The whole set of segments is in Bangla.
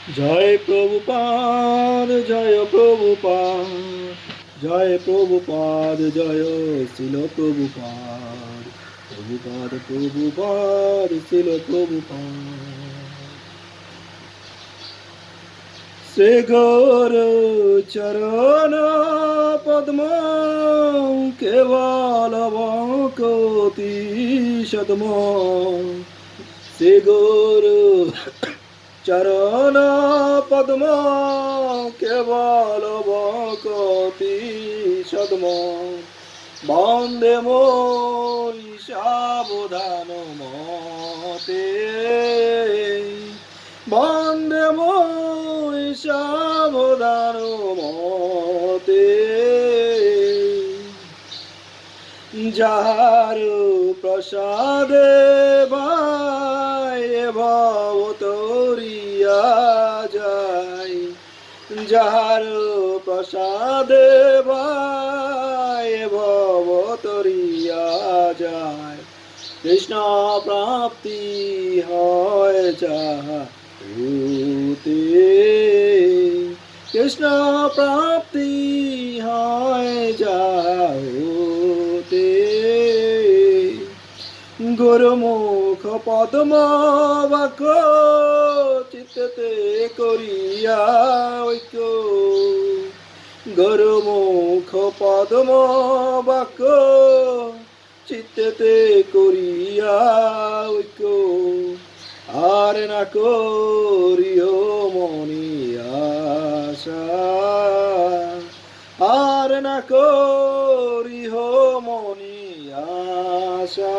জয় প্রভুপাদ, জয় প্রভুপাদ, জয় প্রভুপাদ, জয় শিল প্রভুপাদ, প্রভুপাদ প্রভুপাদ, শিল প্রভুপাদ। শ্রী গুরু চরণ পদ্ম কেবল বকতি সদম। শ্রী গুরু চরণ পদ্ম কেবল বকতি সদম। বন্দে মই সাবধান মতে, বন্দে মই সাবধান মতে। যাহার প্রসাদে বায় ভব তরিয়া যায়, যাহার প্রসাদে বায় ভব তরিয়া যায়। কৃষ্ণ প্রাপ্তি হয় যাহাতে, কৃষ্ণ প্রাপ্তি হয় যাহাতে। গুরুমুখ পদ্ম বাক্য চিত্ততে করিয়া ঐক্য, গুরুমুখ পদ্ম বাক্য চিত্ততে করিয়া ঐক্য। আর না করিও মনি আশা, আর না করিহ মনি আশা।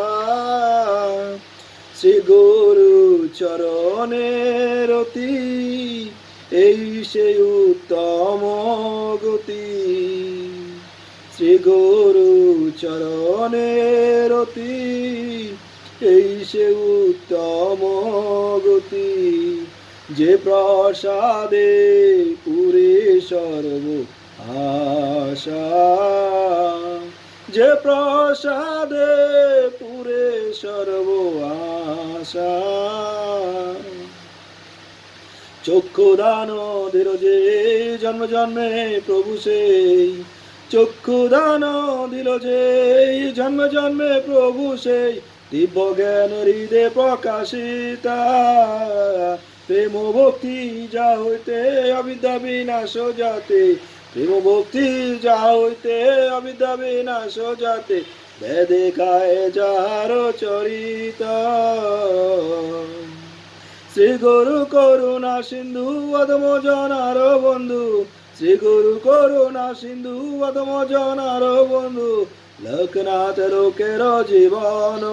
শ্রী গুরু চরণের অতি এই সেই উত্তম গতি। শ্রী গুরু চরণের অতি এই সে উত্তম গতি। যে প্রসাদে পুরে সর্ব আশা, যে প্রসাদে পুরে সর্ব আশা। চক্ষুদান দিল যে জন্ম জন্মে প্রভু সেই, চক্ষুদান দিল যে জন্ম জন্মে প্রভু সেই। দিব্য জ্ঞান হৃদে প্রকাশিতা, প্রেম ভক্তি যা হইতে অবিদ্যা বিনাশ যাতে, প্রেম ভক্তি যা হইতে অবিদ্যা বিনাশ যাতে। বেদে গায়ে যাহার চরিত, শ্রী গুরু করুণা সিন্ধু অধম জনার বন্ধু, শ্রী গুরু করুণা সিন্ধু অধম জনার বন্ধু। লোকনাথ লোকের জীবন,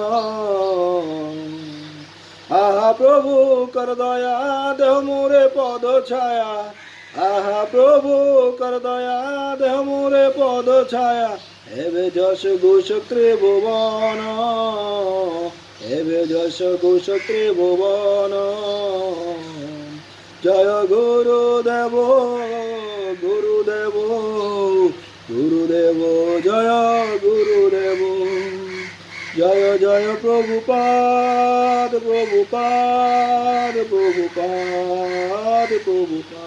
আহা প্রভু কর দয়া দেহ মোরে পদ ছায়া, আহা প্রভু কর দয়া দেহ মোরে পদ ছায়া। হেবে যশ ঘোষ ত্রিভুবন, হেবে যশ ঘোষ ত্রিভুবন। জয় গুরুদেব, গুরুদেব, গুরুদেব, জয় গুরুদেব। জয় জয় প্রভুপাদ, প্রভুপাদ, প্রভুপাদ, প্রভুপাদ।